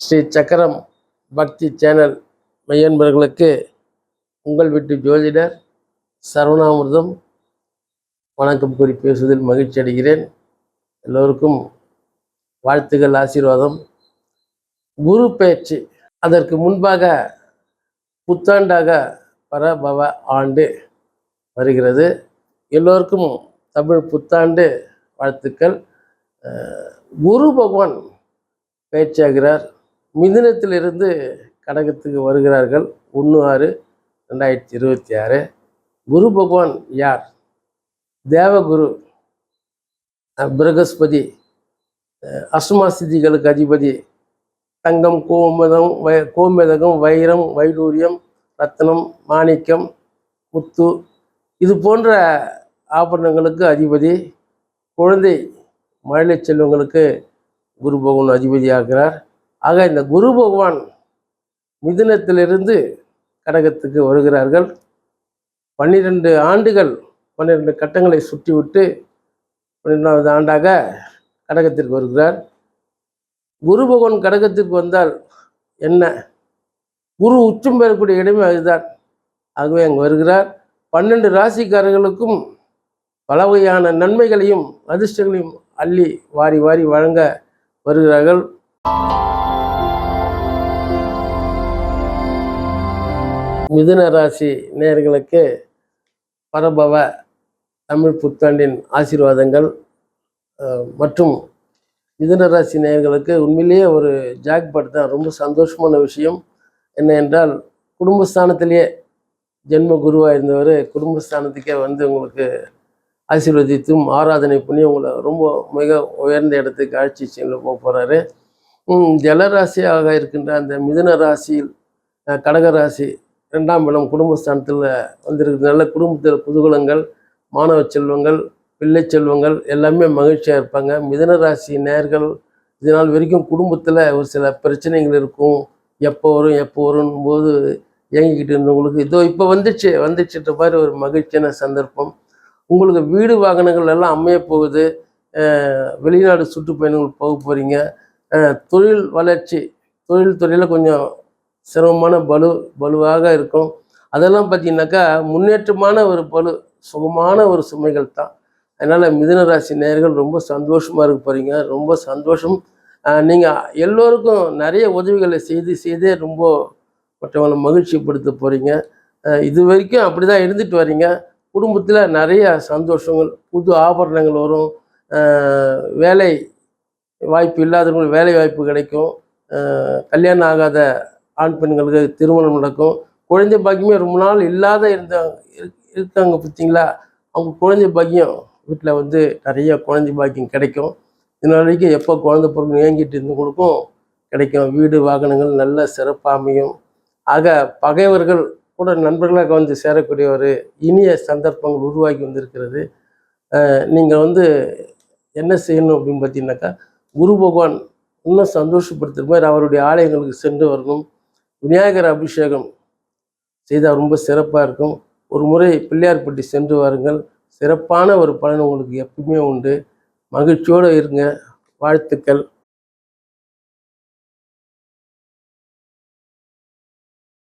ஸ்ரீ சக்கரம் பக்தி சேனல் மையன்பர்களுக்கு உங்கள் வீட்டு ஜோதிடர் சரவணாமிர்தம் வணக்கம் கூறி பேசுவதில் மகிழ்ச்சி அடைகிறேன். எல்லோருக்கும் வாழ்த்துக்கள், ஆசீர்வாதம். குரு பெயர்ச்சி அதற்கு முன்பாக புத்தாண்டாக பரபவ ஆண்டு வருகிறது. எல்லோருக்கும் தமிழ் புத்தாண்டு வாழ்த்துக்கள். குரு பகவான் பயிற்சியாகிறார். மிதுனத்திலிருந்து கடகத்துக்கு வருகிறார்கள் 1/6/2026. குரு பகவான் யார்? தேவகுரு, பிரகஸ்பதி, அஷ்டமாசிதிகளுக்கு அதிபதி. தங்கம், கோமேதகம், வைரம், வைடூரியம், ரத்னம், மாணிக்கம், முத்து இது போன்ற ஆபரணங்களுக்கு அதிபதி. குழந்தை மழலை செல்வங்களுக்கு குரு பகவான் அதிபதியாகிறார். ஆக இந்த குரு பகவான் மிதுனத்திலிருந்து கடகத்துக்கு வருகிறார்கள். 12 ஆண்டுகள் 12 கட்டங்களை சுற்றிவிட்டு 12வது ஆண்டாக கடகத்திற்கு வருகிறார். குரு பகவான் கடகத்திற்கு வந்தால் என்ன? குரு உச்சம் பெறக்கூடிய இடமே அதுதான். ஆகவே அங்கு வருகிறார். 12 ராசிக்காரர்களுக்கும் பல வகையான நன்மைகளையும் அதிர்ஷ்டங்களையும் அள்ளி வாரி வாரி வழங்க வருகிறார்கள். மிதுன ராசி நேயர்களுக்கு பரபவ தமிழ் புத்தாண்டின் ஆசீர்வாதங்கள் மற்றும் மிதுன ராசி நேயர்களுக்கு உண்மையிலேயே ஒரு ஜாக்பாட் தான். ரொம்ப சந்தோஷமான விஷயம் என்ன என்றால், குடும்பஸ்தானத்திலேயே ஜென்ம குருவாக இருந்தவர் குடும்பஸ்தானத்துக்கே வந்து உங்களுக்கு ஆசீர்வதித்தும் ஆராதனை பண்ணி உங்களை ரொம்ப மிக உயர்ந்த இடத்துக்கு அழைச்சி செல்ல போகிறாரு. ஜலராசியாக இருக்கின்ற அந்த மிதுன ராசியில் கடகராசி 2ஆம் இடம் குடும்பஸ்தானத்தில் வந்திருக்கு. நல்ல குடும்பத்தில் குதூகலங்கள், மாணவ செல்வங்கள், பிள்ளை செல்வங்கள் எல்லாமே மகிழ்ச்சியாக இருப்பாங்க. மிதுன ராசி நேயர்கள் இதனால் வரைக்கும் குடும்பத்தில் ஒரு சில பிரச்சனைகள் இருக்கும். எப்போ வரும் போது இயங்கிக்கிட்டு இருந்தவங்களுக்கு இதோ இப்போ வந்துச்சுன்ற மாதிரி ஒரு மகிழ்ச்சியான சந்தர்ப்பம். உங்களுக்கு வீடு வாகனங்கள் எல்லாம் அமைய போகுது. வெளிநாடு சுற்றுப்பயணங்கள் போக போகிறீங்க. தொழில் வளர்ச்சி, தொழில் துறையில் கொஞ்சம் சிரமமான பலுவாக இருக்கும். அதெல்லாம் பார்த்தீங்கன்னாக்கா முன்னேற்றமான ஒரு சுகமான ஒரு சுமைகள் தான். அதனால் மிதுன ராசி நேயர்கள் ரொம்ப சந்தோஷமாக இருக்க போகிறீங்க. ரொம்ப சந்தோஷம். நீங்கள் எல்லோருக்கும் நிறைய உதவிகளை செய்தே ரொம்ப மற்றவங்களை மகிழ்ச்சிப்படுத்த போகிறீங்க. இது வரைக்கும் அப்படி தான் இருந்துட்டு வரீங்க. குடும்பத்தில் நிறைய சந்தோஷங்கள், புது ஆபரணங்கள் வரும். வேலை வாய்ப்பு இல்லாதவங்களுக்கு வேலை வாய்ப்பு கிடைக்கும். கல்யாணம் ஆகாத ஆண் பெண்களுக்கு திருமணம் நடக்கும். குழந்தை பாக்கியமே ரொம்ப நாள் இல்லாத இருக்காங்க பார்த்தீங்களா, அவங்க குழந்தை பாக்கியம் வீட்டில் வந்து நிறைய குழந்தை பாக்கியம் கிடைக்கும். இதனால் வரைக்கும் எப்போ குழந்தை பிறகு ஏங்கிட்டு இருந்தவங்களுக்கும் கிடைக்கும். வீடு வாகனங்கள் நல்ல சிறப்பாக அமையும். ஆக பகைவர்கள் கூட நண்பர்களாக வந்து சேரக்கூடிய ஒரு இனிய சந்தர்ப்பங்கள் உருவாகி வந்திருக்கிறது. நீங்கள் வந்து என்ன செய்யணும் அப்படின்னு பார்த்தீங்கன்னாக்கா, குரு பகவான் இன்னும் சந்தோஷப்படுத்துகிற மாதிரி அவருடைய ஆலயங்களுக்கு சென்று வரணும். விநாயகர் அபிஷேகம் செய்தால் ரொம்ப சிறப்பாக இருக்கும். ஒரு முறை பிள்ளையார்பட்டி சென்று வாருங்கள். சிறப்பான ஒரு பலன் உங்களுக்கு எப்பவுமே உண்டு. மகிழ்ச்சியோடு இருங்க. வாழ்த்துக்கள்.